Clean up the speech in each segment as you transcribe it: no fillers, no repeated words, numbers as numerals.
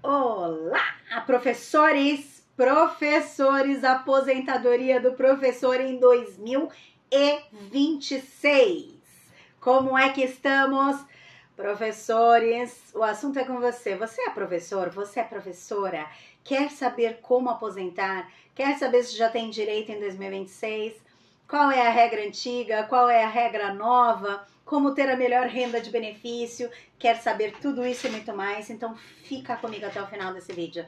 Olá, professores, aposentadoria do professor em 2026. Como é que estamos? Professores, o assunto é com você. Você é professor? Você é professora? Quer saber como aposentar? Quer saber se já tem direito em 2026? Qual é a regra antiga? Qual é a regra nova? Como ter a melhor renda de benefício? Quer saber tudo isso e muito mais? Então fica comigo até o final desse vídeo.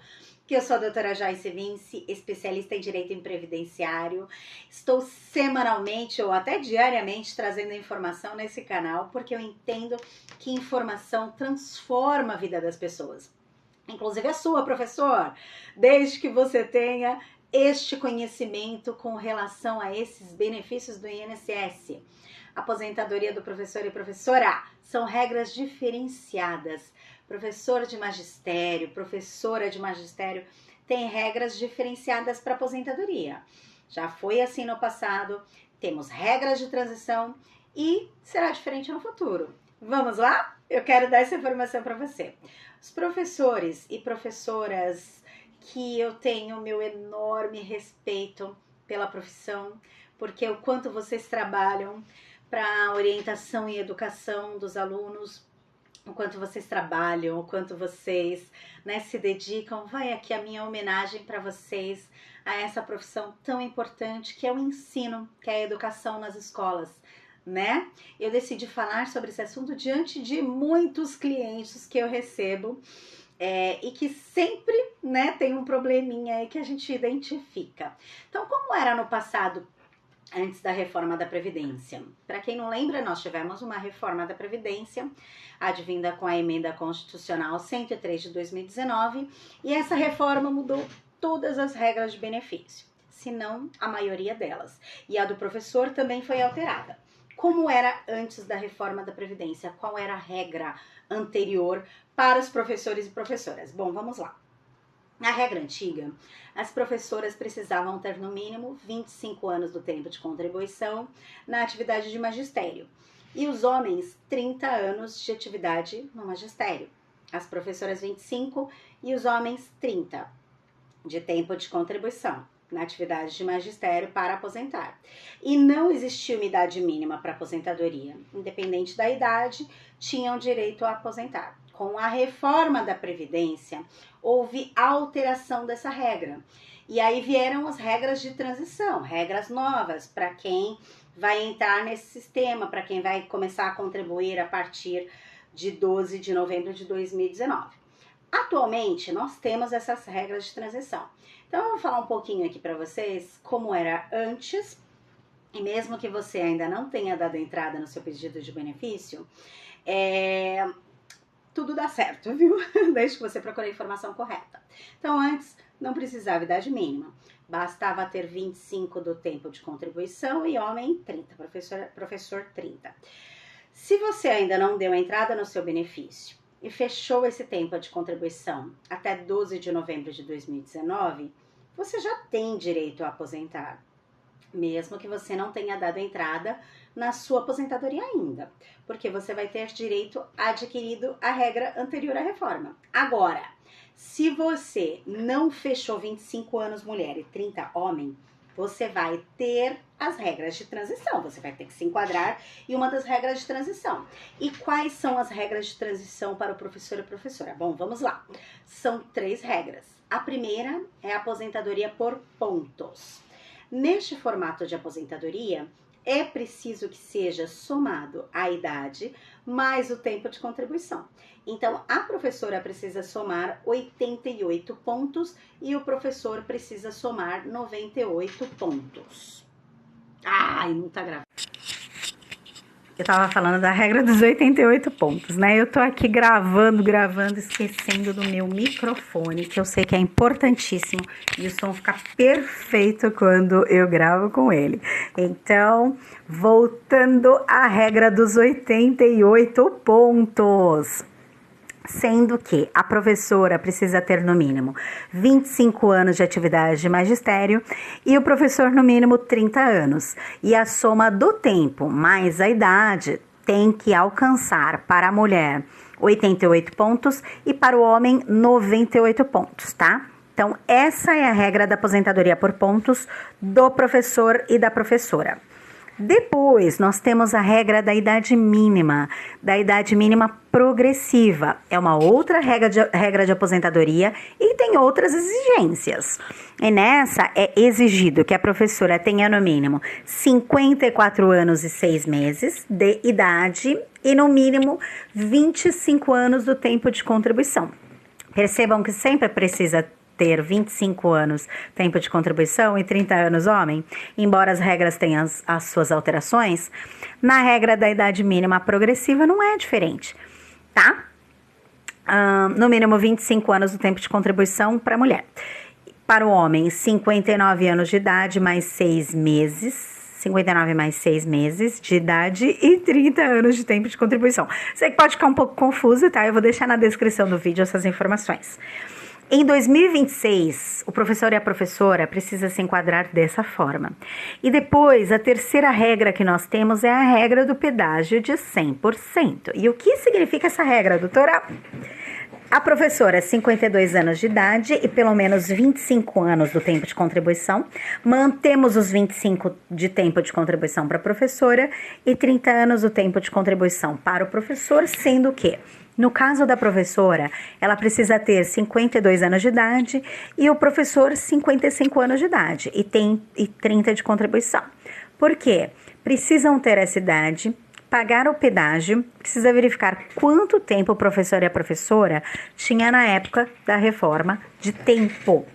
Que eu sou a doutora Joyce Vince, especialista em Direito em Previdenciário. Estou semanalmente ou até diariamente trazendo informação nesse canal, porque eu entendo que informação transforma a vida das pessoas. Inclusive a sua, professor, desde que você tenha este conhecimento com relação a esses benefícios do INSS. Aposentadoria do professor e professora são regras diferenciadas. Professor de magistério, professora de magistério tem regras diferenciadas para aposentadoria. Já foi assim no passado, temos regras de transição e será diferente no futuro. Vamos lá? Eu quero dar essa informação para você. Os professores e professoras que eu tenho meu enorme respeito pela profissão, porque o quanto vocês trabalham para a orientação e educação dos alunos, o quanto vocês trabalham, o quanto vocês se dedicam. Vai aqui a minha homenagem para vocês a essa profissão tão importante que é o ensino, que é a educação nas escolas. Eu decidi falar sobre esse assunto diante de muitos clientes que eu recebo e que sempre tem um probleminha aí que a gente identifica. Então, como era no passado, antes da reforma da Previdência? Para quem não lembra, nós tivemos uma reforma da Previdência, advinda com a emenda constitucional 103 de 2019, e essa reforma mudou todas as regras de benefício, se não a maioria delas. E a do professor também foi alterada. Como era antes da reforma da Previdência? Qual era a regra anterior para os professores e professoras? Bom, vamos lá. Na regra antiga, as professoras precisavam ter no mínimo 25 anos do tempo de contribuição na atividade de magistério e os homens 30 anos de atividade no magistério. As professoras 25 e os homens 30 de tempo de contribuição na atividade de magistério para aposentar. E não existia uma idade mínima para aposentadoria. Independente da idade, tinham direito a aposentar. Com a reforma da Previdência, houve alteração dessa regra. E aí vieram as regras de transição, regras novas para quem vai entrar nesse sistema, para quem vai começar a contribuir a partir de 12 de novembro de 2019. Atualmente, nós temos essas regras de transição. Então, eu vou falar um pouquinho aqui para vocês como era antes, e mesmo que você ainda não tenha dado entrada no seu pedido de benefício, tudo dá certo, viu? Desde que você procure a informação correta. Então, antes, não precisava idade mínima. Bastava ter 25 do tempo de contribuição e homem 30, professor 30. Se você ainda não deu entrada no seu benefício e fechou esse tempo de contribuição até 12 de novembro de 2019, você já tem direito a aposentar, mesmo que você não tenha dado entrada na sua aposentadoria ainda, porque você vai ter direito adquirido a regra anterior à reforma. Agora, se você não fechou 25 anos mulher e 30 homem, você vai ter as regras de transição, você vai ter que se enquadrar em uma das regras de transição. E quais são as regras de transição para o professor e professora? Bom, vamos lá. São 3 regras. A primeira é a aposentadoria por pontos. Neste formato de aposentadoria, é preciso que seja somado a idade mais o tempo de contribuição. Então, a professora precisa somar 88 pontos e o professor precisa somar 98 pontos. Ai, não tá gravando. Eu tava falando da regra dos 88 pontos, Eu tô aqui gravando, esquecendo do meu microfone, que eu sei que é importantíssimo e o som fica perfeito quando eu gravo com ele. Então, voltando à regra dos 88 pontos. Sendo que a professora precisa ter no mínimo 25 anos de atividade de magistério e o professor no mínimo 30 anos. E a soma do tempo mais a idade tem que alcançar para a mulher 88 pontos, e para o homem, 98 pontos, tá? Então, essa é a regra da aposentadoria por pontos do professor e da professora. Depois, nós temos a regra da idade mínima progressiva. É uma outra regra de aposentadoria e tem outras exigências. E nessa é exigido que a professora tenha no mínimo 54 anos e 6 meses de idade e no mínimo 25 anos do tempo de contribuição. Percebam que sempre precisa ter 25 anos tempo de contribuição e 30 anos homem, embora as regras tenham as suas alterações, na regra da idade mínima progressiva não é diferente, tá? No mínimo 25 anos do tempo de contribuição para a mulher. Para o homem, 59 anos de idade mais 6 meses, 59 mais 6 meses de idade e 30 anos de tempo de contribuição. Sei que pode ficar um pouco confuso, tá? Eu vou deixar na descrição do vídeo essas informações. Em 2026, o professor e a professora precisam se enquadrar dessa forma. E depois, a terceira regra que nós temos é a regra do pedágio de 100%. E o que significa essa regra, doutora? A professora, 52 anos de idade e pelo menos 25 anos do tempo de contribuição. Mantemos os 25 de tempo de contribuição para a professora e 30 anos do tempo de contribuição para o professor, sendo que, no caso da professora, ela precisa ter 52 anos de idade e o professor 55 anos de idade e 30 de contribuição. Por quê? Precisam ter essa idade, pagar o pedágio, precisa verificar quanto tempo o professor e a professora tinha na época da reforma de tempo.